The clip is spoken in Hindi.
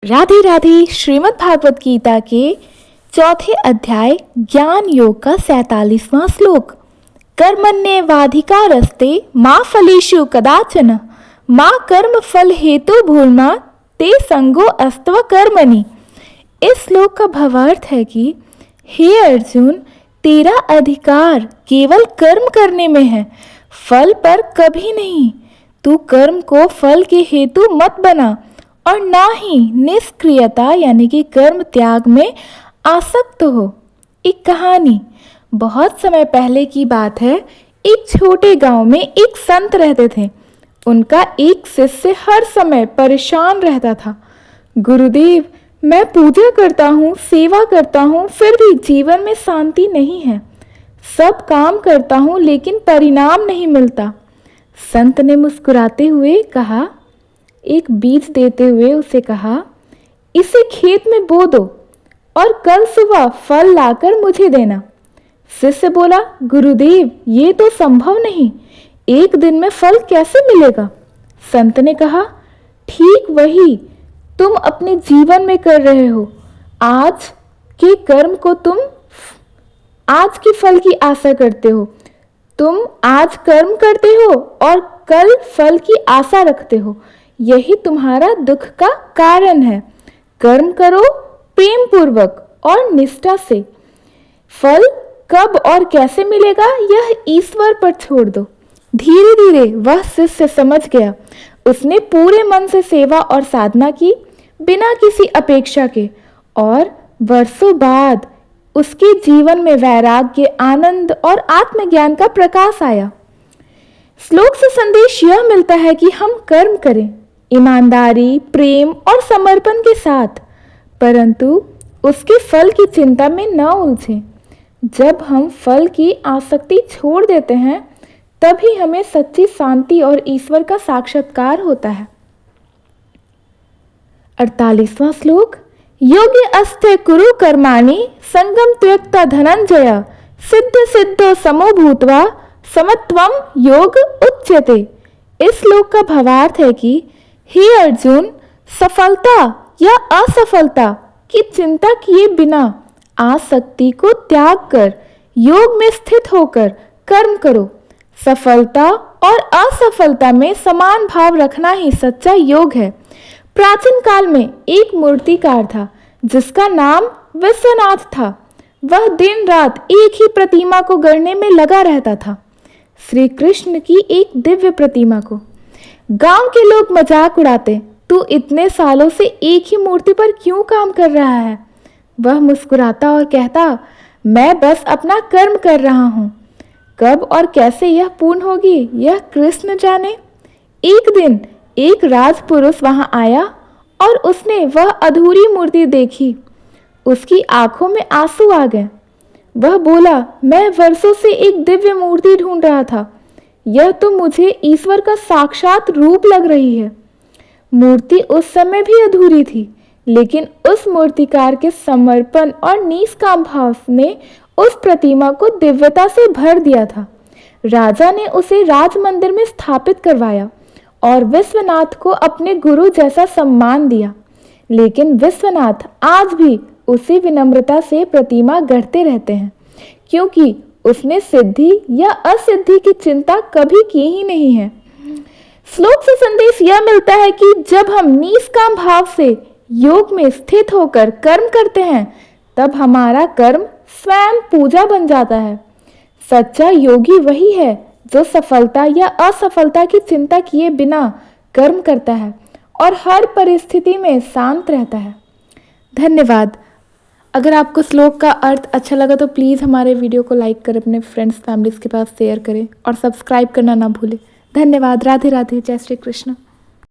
राधे राधे। श्रीमद् भागवत गीता के चौथे अध्याय ज्ञान योग का 47वां श्लोक। कर्मण्येवाधिकारस्ते मा फलेषु कदाचन मा कर्म फल हेतु भूर्मा ते संगो अस्तव कर्मणि। इस श्लोक का भावार्थ है कि हे अर्जुन, तेरा अधिकार केवल कर्म करने में है, फल पर कभी नहीं। तू कर्म को फल के हेतु मत बना और ना ही निष्क्रियता यानी कि कर्म त्याग में आसक्त हो। एक कहानी बहुत समय पहले की बात है। एक छोटे गांव में एक संत रहते थे। उनका एक शिष्य हर समय परेशान रहता था। गुरुदेव, मैं पूजा करता हूँ, सेवा करता हूँ, फिर भी जीवन में शांति नहीं है। सब काम करता हूँ लेकिन परिणाम नहीं मिलता। संत ने मुस्कुराते हुए कहा, एक बीज देते हुए उसे कहा, इसे खेत में बो दो और कल सुबह फल लाकर मुझे देना। शिष्य बोला, गुरुदेव, ये तो संभव नहीं, एक दिन में फल कैसे मिलेगा? संत ने कहा, ठीक वही तुम अपने जीवन में कर रहे हो। आज के कर्म को तुम आज के फल की आशा करते हो। तुम आज कर्म करते हो और कल फल की आशा रखते हो। यही तुम्हारा दुख का कारण है। कर्म करो प्रेम पूर्वक और निष्ठा से। फल कब और कैसे मिलेगा यह ईश्वर पर छोड़ दो। धीरे धीरे वह शिष्य समझ गया। उसने पूरे मन से सेवा और साधना की, बिना किसी अपेक्षा के, और वर्षों बाद उसके जीवन में वैराग्य, आनंद और आत्मज्ञान का प्रकाश आया। श्लोक से संदेश यह मिलता है कि हम कर्म करें ईमानदारी, प्रेम और समर्पण के साथ, परंतु उसके फल की चिंता में न उलझें। जब हम फल की आसक्ति छोड़ देते हैं, तभी हमें सच्ची शांति और ईश्वर का साक्षात्कार होता है। 48वां श्लोक। योग्य अस्ते कुरु कर्माणि संगम त्यक्ता धनंजय सिद्ध सिद्धो समो भूत्वा समत्वम योग उच्यते। इस श्लोक का भावार्थ है कि हे अर्जुन, सफलता या असफलता की चिंता किए बिना आसक्ति को त्याग कर योग में स्थित होकर कर्म करो। सफलता और असफलता में समान भाव रखना ही सच्चा योग है। प्राचीन काल में एक मूर्तिकार था जिसका नाम विश्वनाथ था। वह दिन रात एक ही प्रतिमा को गढ़ने में लगा रहता था, श्री कृष्ण की एक दिव्य प्रतिमा को। गांव के लोग मजाक उड़ाते, तू इतने सालों से एक ही मूर्ति पर क्यों काम कर रहा है? वह मुस्कुराता और कहता, मैं बस अपना कर्म कर रहा हूँ। कब और कैसे यह पूर्ण होगी यह कृष्ण जाने। एक दिन एक राजपुरुष वहां आया और उसने वह अधूरी मूर्ति देखी। उसकी आंखों में आंसू आ गए। वह बोला, मैं वर्षों से एक दिव्य मूर्ति ढूंढ रहा था। यह तो मुझे ईश्वर का साक्षात रूप लग रही है। मूर्ति उस समय भी अधूरी थी, लेकिन उस मूर्तिकार के समर्पण और निष्काम भाव ने उस प्रतिमा को दिव्यता से भर दिया था। राजा ने उसे राज मंदिर में स्थापित करवाया और विश्वनाथ को अपने गुरु जैसा सम्मान दिया। लेकिन विश्वनाथ आज भी उसी विनम्रता से प्रतिमा गढ़ते रहते हैं, क्योंकि उसने सिद्धि या असिद्धि की चिंता कभी की ही नहीं है। श्लोक से संदेश यह मिलता है कि जब हम निष्काम भाव से योग में स्थित होकर कर्म करते हैं, तब हमारा कर्म स्वयं पूजा बन जाता है। सच्चा योगी वही है जो सफलता या असफलता की चिंता किए बिना कर्म करता है और हर परिस्थिति में शांत रहता है। धन्यवाद। अगर आपको श्लोक का अर्थ अच्छा लगा तो प्लीज़ हमारे वीडियो को लाइक करें, अपने फ्रेंड्स फैमिलीज़ के पास शेयर करें और सब्सक्राइब करना ना भूलें। धन्यवाद। राधे राधे। जय श्री कृष्ण।